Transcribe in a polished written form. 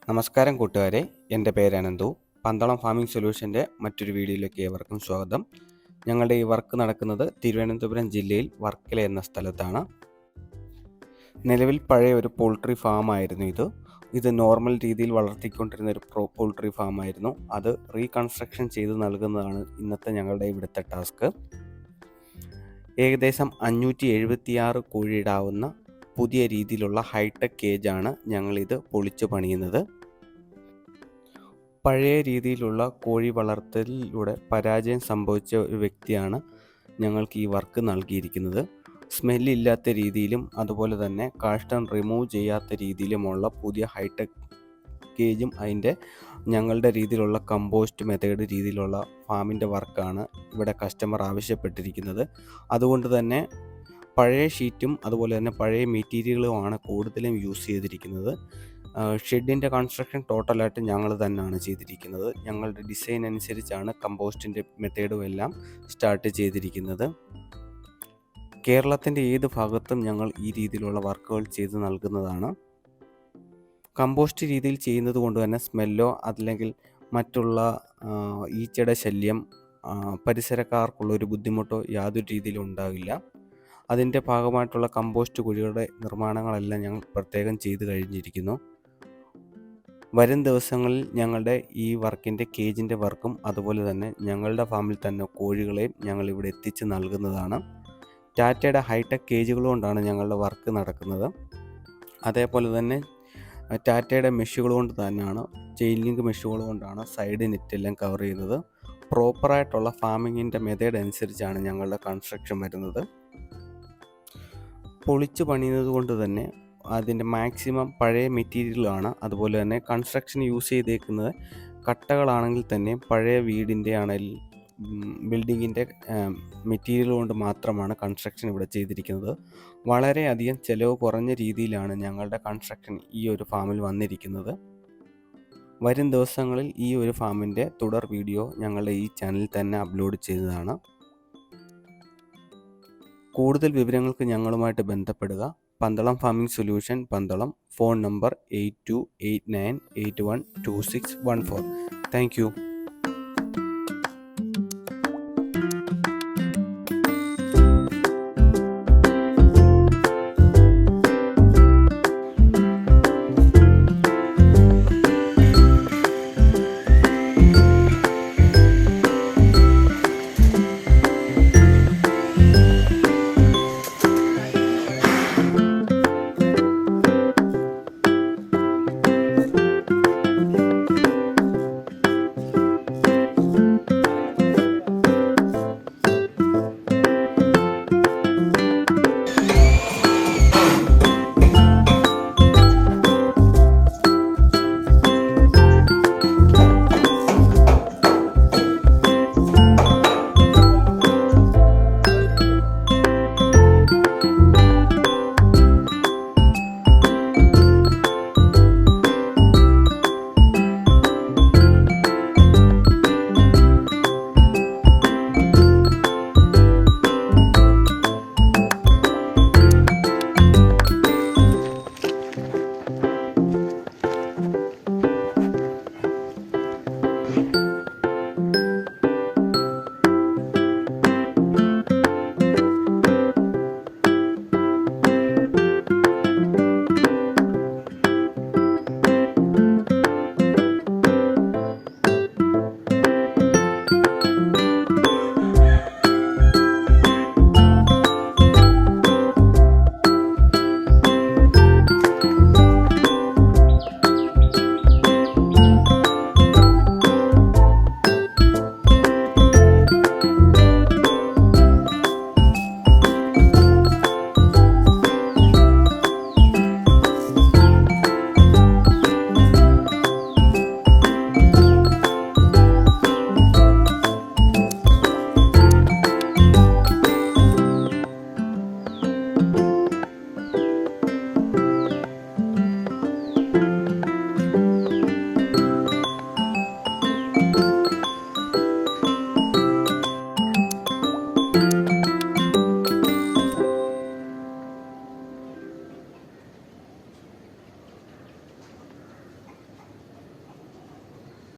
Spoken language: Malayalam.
നമസ്കാരം കൂട്ടുകാരെ, എൻ്റെ പേര് അനന്തു. പന്തളം ഫാമിംഗ് സൊല്യൂഷൻ്റെ മറ്റൊരു വീഡിയോയിലേക്ക് ഏവർക്കും സ്വാഗതം. ഞങ്ങളുടെ ഈ വർക്ക് നടക്കുന്നത് തിരുവനന്തപുരം ജില്ലയിൽ വർക്കല എന്ന സ്ഥലത്താണ്. നിലവിൽ പഴയ ഒരു പോൾട്രി ഫാമായിരുന്നു ഇത് നോർമൽ രീതിയിൽ വളർത്തിക്കൊണ്ടിരുന്ന ഒരു പോൾട്രി ഫാമായിരുന്നു. അത് റീകൺസ്ട്രക്ഷൻ ചെയ്ത് നൽകുന്നതാണ് ഇന്നത്തെ ഞങ്ങളുടെ ഇവിടുത്തെ ടാസ്ക്. ഏകദേശം 576 കോഴിയിടാവുന്ന പുതിയ രീതിയിലുള്ള ഹൈടെക് കേജാണ് ഞങ്ങളിത് പൊളിച്ചു പണിയുന്നത്. പഴയ രീതിയിലുള്ള കോഴി വളർത്തലിലൂടെ പരാജയം സംഭവിച്ച ഒരു വ്യക്തിയാണ് ഞങ്ങൾക്ക് ഈ വർക്ക് നൽകിയിരിക്കുന്നത്. സ്മെല്ലില്ലാത്ത രീതിയിലും അതുപോലെ തന്നെ കാഷ്ടം റിമൂവ് ചെയ്യാത്ത രീതിയിലുമുള്ള പുതിയ ഹൈടെക് കേജും ഞങ്ങളുടെ രീതിയിലുള്ള കമ്പോസ്റ്റ് മെത്തേഡ് രീതിയിലുള്ള ഫാമിൻ്റെ വർക്കാണ് ഇവിടെ കസ്റ്റമർ ആവശ്യപ്പെട്ടിരിക്കുന്നത്. അതുകൊണ്ട് തന്നെ പഴയ ഷീറ്റും അതുപോലെ തന്നെ പഴയ മെറ്റീരിയലുമാണ് കൂടുതലും യൂസ് ചെയ്തിരിക്കുന്നത്. ഷെഡിൻ്റെ കൺസ്ട്രക്ഷൻ ടോട്ടലായിട്ട് ഞങ്ങൾ തന്നെയാണ് ചെയ്തിരിക്കുന്നത്. ഞങ്ങളുടെ ഡിസൈൻ അനുസരിച്ചാണ് കമ്പോസ്റ്റിൻ്റെ മെത്തേഡും എല്ലാം സ്റ്റാർട്ട് ചെയ്തിരിക്കുന്നത്. കേരളത്തിൻ്റെ ഏത് ഭാഗത്തും ഞങ്ങൾ ഈ രീതിയിലുള്ള വർക്കുകൾ ചെയ്ത് നൽകുന്നതാണ്. കമ്പോസ്റ്റ് രീതിയിൽ ചെയ്യുന്നത് കൊണ്ട് തന്നെ സ്മെല്ലോ അല്ലെങ്കിൽ മറ്റുള്ള ഈച്ചയുടെ ശല്യം പരിസരക്കാർക്കുള്ളൊരു ബുദ്ധിമുട്ടോ യാതൊരു രീതിയിലും ഉണ്ടാകില്ല. അതിൻ്റെ ഭാഗമായിട്ടുള്ള കമ്പോസ്റ്റ് കുഴികളുടെ നിർമ്മാണങ്ങളെല്ലാം ഞങ്ങൾ പ്രത്യേകം ചെയ്ത് കഴിഞ്ഞിരിക്കുന്നു. വരും ദിവസങ്ങളിൽ ഞങ്ങളുടെ ഈ വർക്കിൻ്റെ കേജിൻ്റെ വർക്കും അതുപോലെ തന്നെ ഞങ്ങളുടെ ഫാമിൽ തന്നെ കോഴികളെയും ഞങ്ങൾ ഇവിടെ എത്തിച്ച് നൽകുന്നതാണ്. ടാറ്റയുടെ ഹൈടെക് കേജുകൾ കൊണ്ടാണ് ഞങ്ങളുടെ വർക്ക് നടക്കുന്നത്. അതേപോലെ തന്നെ ടാറ്റയുടെ മെഷുകൾ കൊണ്ട് തന്നെയാണ്, ചെയിൻ ലിങ്ക് മെഷുകൾ കൊണ്ടാണ് സൈഡ് നെറ്റെല്ലാം കവർ ചെയ്യുന്നത്. പ്രോപ്പറായിട്ടുള്ള ഫാമിങ്ങിൻ്റെ മെത്തേഡ് അനുസരിച്ചാണ് ഞങ്ങളുടെ കൺസ്ട്രക്ഷൻ വരുന്നത്. പൊളിച്ച് പണിയുന്നത് കൊണ്ട് തന്നെ അതിൻ്റെ മാക്സിമം പഴയ മെറ്റീരിയലാണ്. അതുപോലെ തന്നെ കൺസ്ട്രക്ഷൻ യൂസ് ചെയ്തേക്കുന്നത് കട്ടകളാണെങ്കിൽ തന്നെ പഴയ വീടിൻ്റെ ആണെങ്കിൽ ബിൽഡിങ്ങിൻ്റെ മെറ്റീരിയൽ കൊണ്ട് മാത്രമാണ് കൺസ്ട്രക്ഷൻ ഇവിടെ ചെയ്തിരിക്കുന്നത്. വളരെയധികം ചിലവ് കുറഞ്ഞ രീതിയിലാണ് ഞങ്ങളുടെ കൺസ്ട്രക്ഷൻ ഈ ഒരു ഫാമിൽ വന്നിരിക്കുന്നത്. വരും ദിവസങ്ങളിൽ ഈ ഒരു ഫാമിൻ്റെ തുടർ വീഡിയോ ഞങ്ങളുടെ ഈ ചാനലിൽ തന്നെ അപ്ലോഡ് ചെയ്തതാണ്. കൂടുതൽ വിവരങ്ങൾക്ക് ഞങ്ങളുമായിട്ട് ബന്ധപ്പെടുക. Pandalam farming solution, Pandalam. Phone number 8289812614. Thank you.